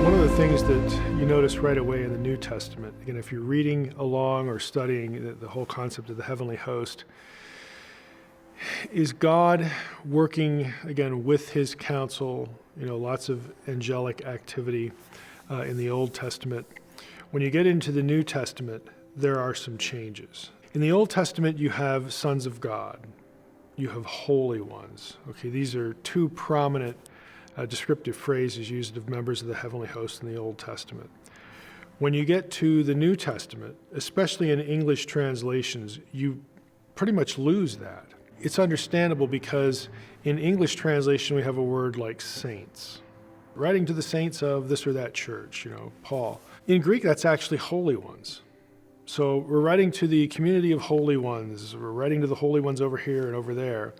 One of the things that you notice right away in the New Testament, again, if you're reading along or studying the whole concept of the heavenly host, is God working, again, with his counsel, lots of angelic activity in the Old Testament. When you get into the New Testament, there are some changes. In the Old Testament, you have sons of God. You have holy ones. Okay, these are two prominent descriptive phrases used of members of the heavenly host in the Old Testament. When you get to the New Testament, especially in English translations, you pretty much lose that. It's understandable because in English translation, we have a word like saints. Writing to the saints of this or that church, Paul. In Greek, that's actually holy ones. So we're writing to the community of holy ones. We're writing to the holy ones over here and over there.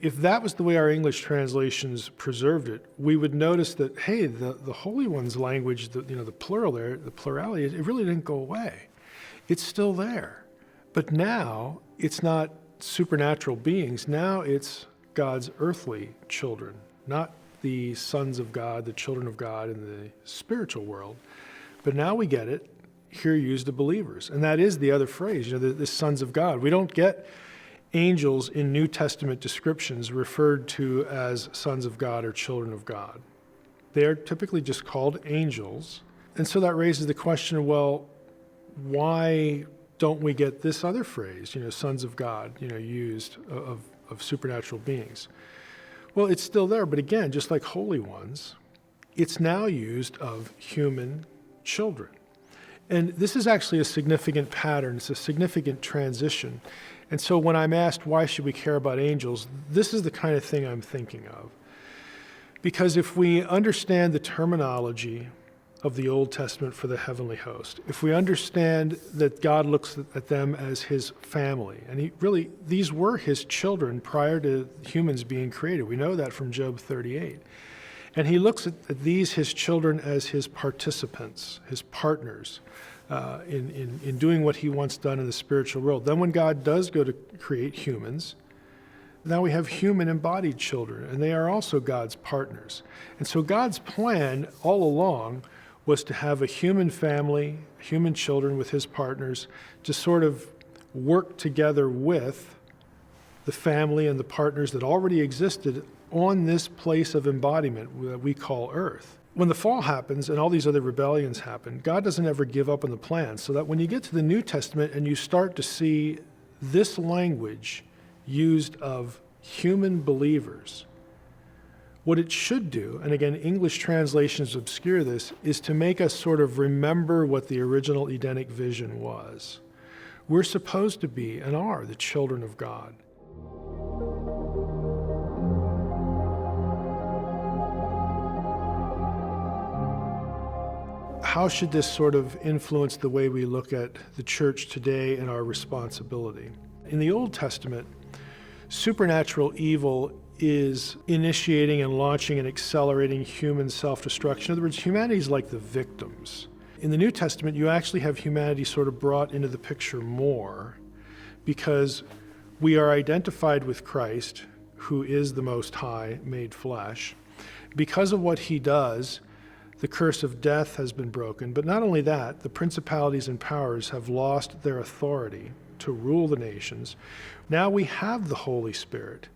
If that was the way our English translations preserved it, we would notice that, hey, the holy ones language, the plural there, the plurality, it really didn't go away. It's still there. But now it's not supernatural beings. Now it's God's earthly children, not the sons of God, the children of God in the spiritual world. But now we get it here used of believers. And that is the other phrase, the sons of God. We don't get angels in New Testament descriptions referred to as sons of God or children of God. They are typically just called angels. And so that raises the question, well, why don't we get this other phrase, sons of God, used of supernatural beings? Well, it's still there, but again, just like holy ones, it's now used of human children. And this is actually a significant pattern. It's a significant transition. And so when I'm asked, why should we care about angels, this is the kind of thing I'm thinking of. Because if we understand the terminology of the Old Testament for the heavenly host, if we understand that God looks at them as his family, and these were his children prior to humans being created. We know that from Job 38. And he looks at these, his children, as his participants, his partners in doing what he wants done in the spiritual world. Then when God does go to create humans, now we have human embodied children, and they are also God's partners. And so God's plan all along was to have a human family, human children with his partners, to sort of work together with the family and the partners that already existed on this place of embodiment that we call Earth. When the fall happens and all these other rebellions happen, God doesn't ever give up on the plan, so that when you get to the New Testament and you start to see this language used of human believers, what it should do, and again, English translations obscure this, is to make us sort of remember what the original Edenic vision was. We're supposed to be and are the children of God. How should this sort of influence the way we look at the church today and our responsibility? In the Old Testament, supernatural evil is initiating and launching and accelerating human self-destruction. In other words, humanity is like the victims. In the New Testament, you actually have humanity sort of brought into the picture more because we are identified with Christ, who is the Most High made flesh. Because of what he does, the curse of death has been broken. But not only that, the principalities and powers have lost their authority to rule the nations. Now we have the Holy Spirit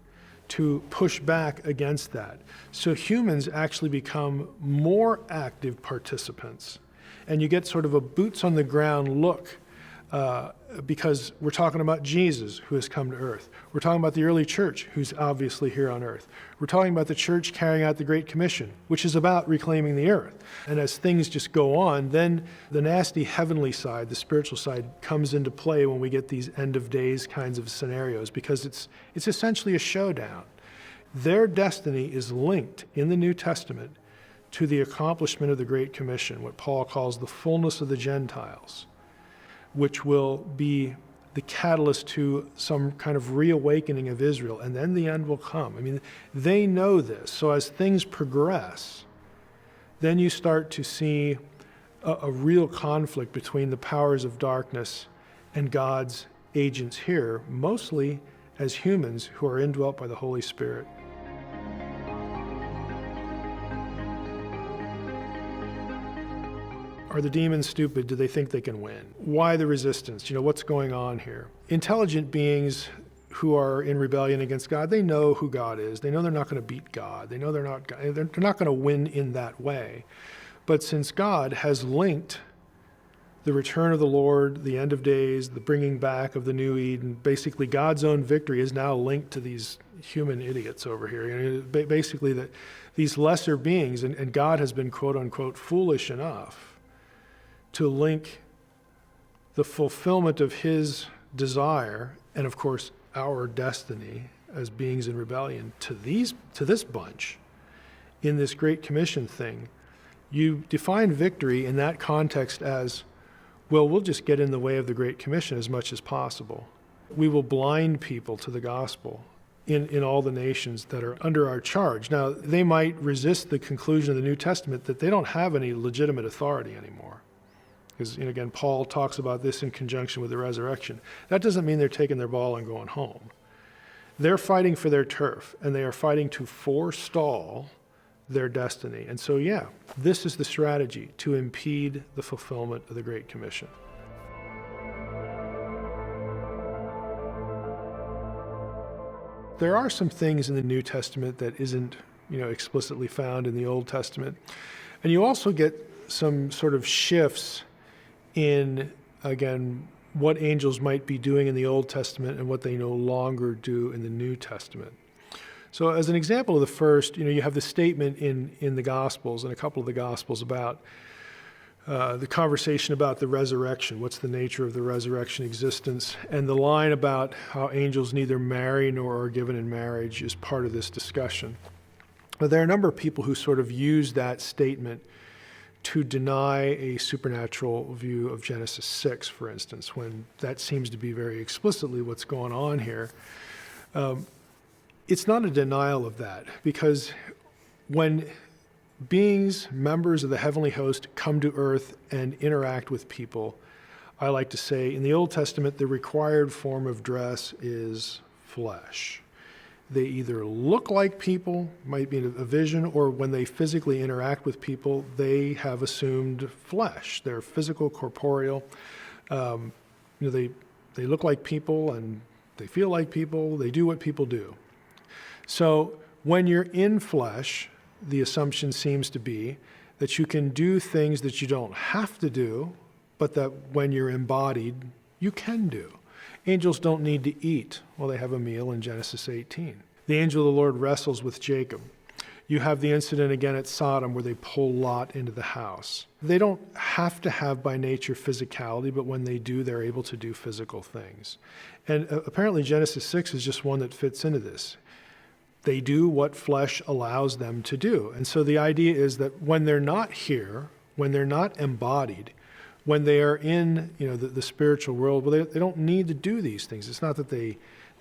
to push back against that. So humans actually become more active participants. And you get sort of a boots on the ground look because we're talking about Jesus, who has come to earth. We're talking about the early church, who's obviously here on earth. We're talking about the church carrying out the Great Commission, which is about reclaiming the earth. And as things just go on, then the nasty heavenly side, the spiritual side, comes into play when we get these end of days kinds of scenarios, because it's essentially a showdown. Their destiny is linked in the New Testament to the accomplishment of the Great Commission, what Paul calls the fullness of the Gentiles, which will be the catalyst to some kind of reawakening of Israel, and then the end will come. I mean, they know this. So as things progress, then you start to see a real conflict between the powers of darkness and God's agents here, mostly as humans who are indwelt by the Holy Spirit. Are the demons stupid? Do they think they can win? Why the resistance? What's going on here? Intelligent beings who are in rebellion against God, they know who God is. They know they're not going to beat God. They know they're not going to win in that way. But since God has linked the return of the Lord, the end of days, the bringing back of the new Eden, basically God's own victory is now linked to these human idiots over here. Basically that these lesser beings, and God has been quote unquote foolish enough to link the fulfillment of his desire and of course our destiny as beings in rebellion to this bunch in this Great Commission thing. You define victory in that context as, well, we'll just get in the way of the Great Commission as much as possible. We will blind people to the gospel in all the nations that are under our charge. Now, they might resist the conclusion of the New Testament that they don't have any legitimate authority anymore. Because, again, Paul talks about this in conjunction with the resurrection. That doesn't mean they're taking their ball and going home. They're fighting for their turf, and they are fighting to forestall their destiny. And so, this is the strategy to impede the fulfillment of the Great Commission. There are some things in the New Testament that isn't, explicitly found in the Old Testament. And you also get some sort of shifts in, again, what angels might be doing in the Old Testament and what they no longer do in the New Testament. So as an example of the first, you have the statement in the Gospels, and a couple of the Gospels about the conversation about the resurrection. What's the nature of the resurrection existence? And the line about how angels neither marry nor are given in marriage is part of this discussion. But there are a number of people who sort of use that statement to deny a supernatural view of Genesis 6, for instance, when that seems to be very explicitly what's going on here. It's not a denial of that, because when beings, members of the heavenly host, come to earth and interact with people, I like to say, in the Old Testament, the required form of dress is flesh. They either look like people, might be a vision, or when they physically interact with people, they have assumed flesh. They're physical, corporeal. They look like people and they feel like people. They do what people do. So when you're in flesh, the assumption seems to be that you can do things that you don't have to do, but that when you're embodied, you can do. Angels don't need to eat while they have a meal in Genesis 18. The angel of the Lord wrestles with Jacob. You have the incident again at Sodom where they pull Lot into the house. They don't have to have by nature physicality, but when they do, they're able to do physical things. And apparently Genesis 6 is just one that fits into this. They do what flesh allows them to do. And so the idea is that when they're not here, when they're not embodied, when they are in the spiritual world, well, they don't need to do these things. It's not that they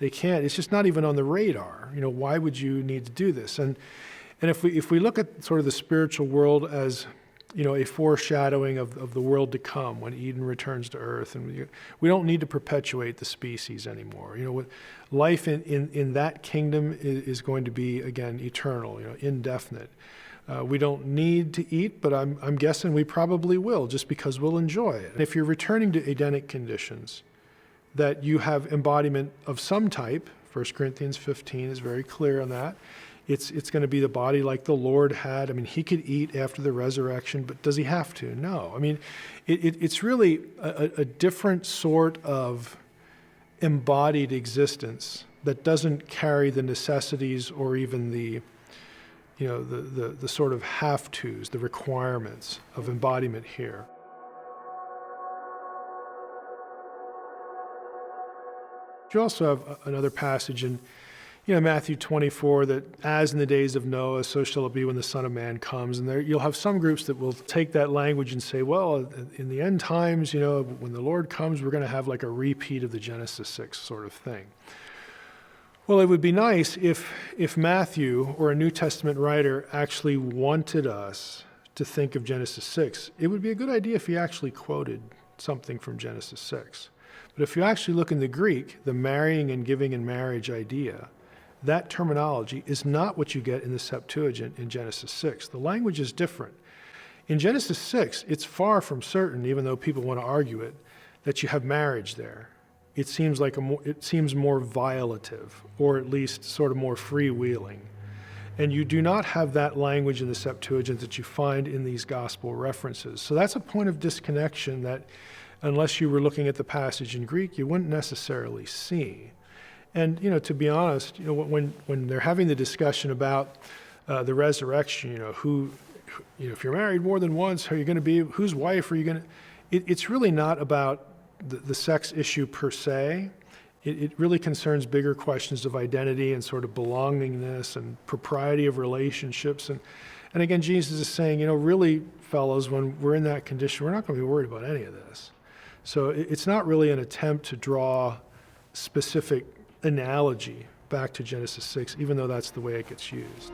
can't. It's just not even on the radar. Why would you need to do this? And if we look at sort of the spiritual world as a foreshadowing of the world to come when Eden returns to earth, and we don't need to perpetuate the species anymore. Life in that kingdom is going to be, again, eternal, indefinite. We don't need to eat, but I'm guessing we probably will, just because we'll enjoy it. And if you're returning to Edenic conditions, that you have embodiment of some type, 1 Corinthians 15 is very clear on that. It's going to be the body like the Lord had. He could eat after the resurrection, but does he have to? No. It's really a different sort of embodied existence that doesn't carry the necessities or even the sort of have-tos, the requirements of embodiment here. You also have another passage in Matthew 24, that as in the days of Noah, so shall it be when the Son of Man comes. And there you'll have some groups that will take that language and say, well, in the end times, when the Lord comes, we're going to have like a repeat of the Genesis 6 sort of thing. Well, it would be nice if Matthew or a New Testament writer actually wanted us to think of Genesis 6. It would be a good idea if he actually quoted something from Genesis 6. But if you actually look in the Greek, the marrying and giving in marriage idea, that terminology is not what you get in the Septuagint in Genesis 6. The language is different. In Genesis 6, it's far from certain, even though people want to argue it, that you have marriage there. It seems more violative, or at least sort of more freewheeling. And you do not have that language in the Septuagint that you find in these gospel references. So that's a point of disconnection that, unless you were looking at the passage in Greek, you wouldn't necessarily see. And, to be honest, when they're having the discussion about the resurrection, if you're married more than once, are you going to be, whose wife are you going to, it's really not about the sex issue per se. It really concerns bigger questions of identity and sort of belongingness and propriety of relationships. And again, Jesus is saying, really, fellows, when we're in that condition, we're not going to be worried about any of this. So it's not really an attempt to draw specific analogy back to Genesis 6, even though that's the way it gets used.